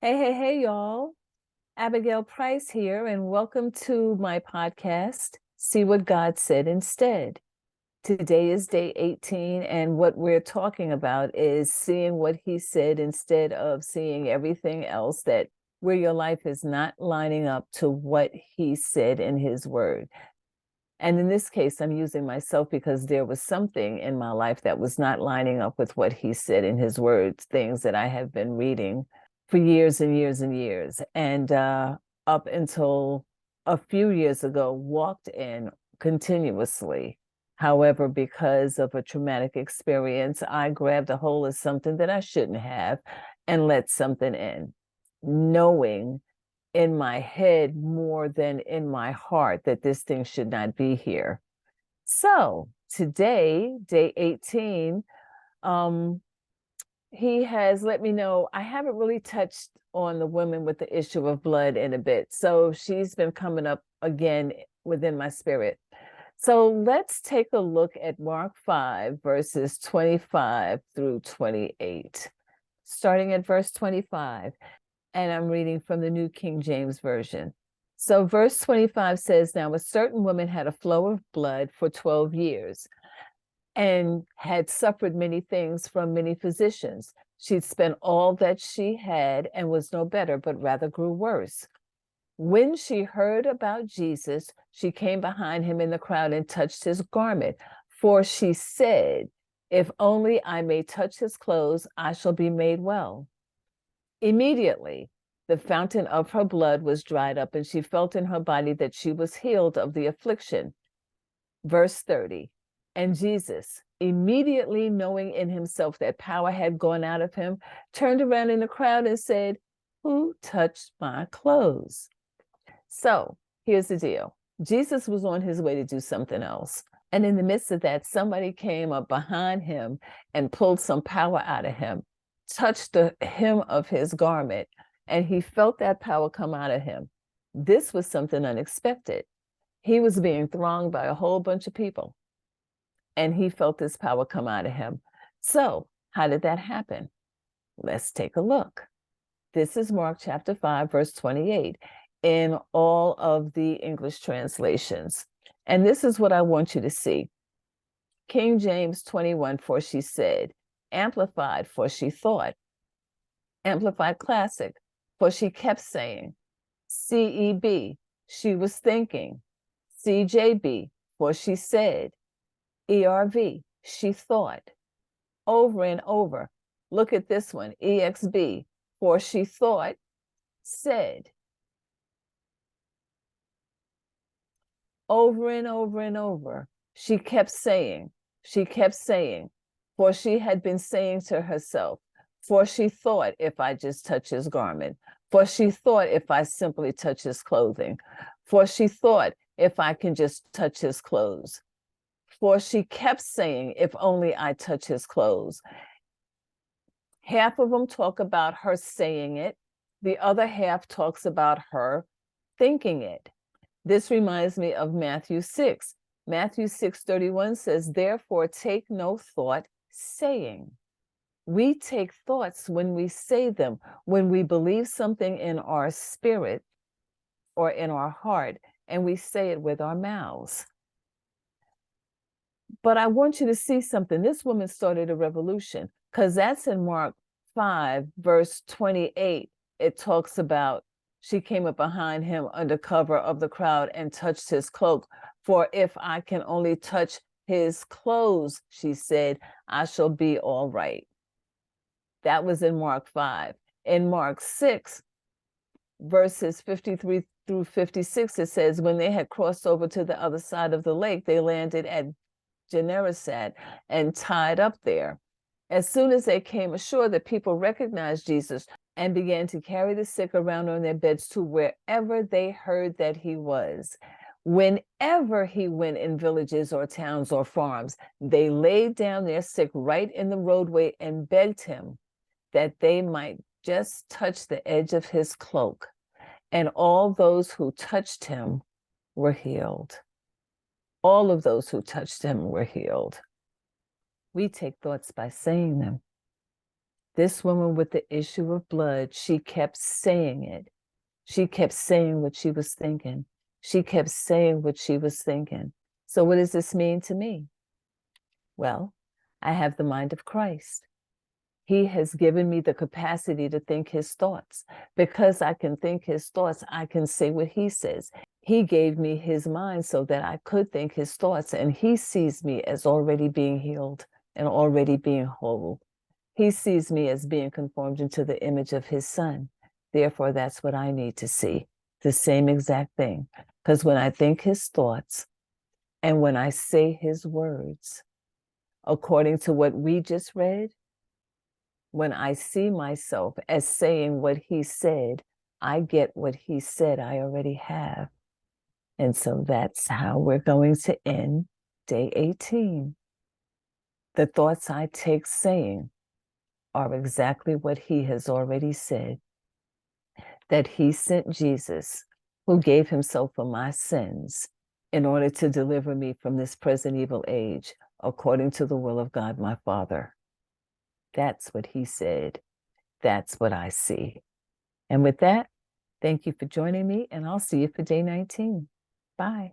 Hey, y'all. Abigail Price here, and welcome to my podcast, See What God Said Instead. Today is day 18, and what we're talking about is seeing what He said instead of seeing everything else that where your life is not lining up to what He said in His Word. And in this case, I'm using myself because there was something in my life that was not lining up with what He said in His Words, things that I have been reading for years and years and years. And up until a few years ago, walked in continuously. However, because of a traumatic experience, I grabbed a hold of something that I shouldn't have and let something in, knowing in my head more than in my heart that this thing should not be here. So today, day 18, um, he has let me know I haven't really touched on the women with the issue of blood in a bit. So she's been coming up again within my spirit. So let's take a look at Mark 5, verses 25 through 28. Starting at verse 25, and I'm reading from the New King James Version. So verse 25 says, Now a certain woman had a flow of blood for 12 years and had suffered many things from many physicians. She'd spent all that she had and was no better, but rather grew worse. When she heard about Jesus, she came behind him in the crowd and touched his garment. For she said, If only I may touch his clothes, I shall be made well. Immediately, the fountain of her blood was dried up, and she felt in her body that she was healed of the affliction. Verse 30, and Jesus, immediately knowing in himself that power had gone out of him, turned around in the crowd and said, Who touched my clothes? So here's the deal. Jesus was on his way to do something else. And in the midst of that, somebody came up behind him and pulled some power out of him, touched the hem of his garment, and he felt that power come out of him. This was something unexpected. He was being thronged by a whole bunch of people, and he felt this power come out of him. So how did that happen? Let's take a look. This is Mark chapter 5, verse 28 in all of the English translations. And this is what I want you to see. King James 21, for she said. Amplified, for she thought. Amplified Classic, for she kept saying. CEB, she was thinking. CJB, for she said. ERV, she thought. Over and over. Look at this one, EXB, for she thought, said. Over and over and over, she kept saying, for she had been saying to herself, for she thought, if I just touch his garment, for she thought, if I simply touch his clothing, for she thought, if I can just touch his clothes, for she kept saying, if only I touch his clothes. Half of them talk about her saying it, the other half talks about her thinking it. This reminds me of Matthew 6. Matthew 6:31 says, Therefore take no thought saying. We take thoughts when we say them, when we believe something in our spirit or in our heart, and we say it with our mouths. But I want you to see something. This woman started a revolution, because that's in Mark 5, verse 28. It talks about she came up behind him under cover of the crowd and touched his cloak. For if I can only touch his clothes, she said, I shall be all right. That was in Mark 5. In Mark 6, verses 53 through 56, it says, when they had crossed over to the other side of the lake, they landed at Gennesaret and tied up there. As soon as they came ashore, the people recognized Jesus and began to carry the sick around on their beds to wherever they heard that he was. Whenever he went in villages or towns or farms, they laid down their sick right in the roadway and begged him that they might just touch the edge of his cloak. And all those who touched him were healed. All of those who touched him were healed. We take thoughts by saying them. This woman with the issue of blood, she kept saying it. She kept saying what she was thinking. She kept saying what she was thinking. So what does this mean to me? Well, I have the mind of Christ. He has given me the capacity to think his thoughts. Because I can think his thoughts, I can say what he says. He gave me his mind so that I could think his thoughts, and he sees me as already being healed and already being whole. He sees me as being conformed into the image of his son. Therefore, that's what I need to see, the same exact thing. Because when I think his thoughts and when I say his words, according to what we just read, when I see myself as saying what he said, I get what he said I already have. And so that's how we're going to end day 18. The thoughts I take saying are exactly what he has already said, that he sent Jesus, who gave himself for my sins in order to deliver me from this present evil age, according to the will of God, my Father. That's what he said. That's what I see. And with that, thank you for joining me, and I'll see you for day 19. Bye.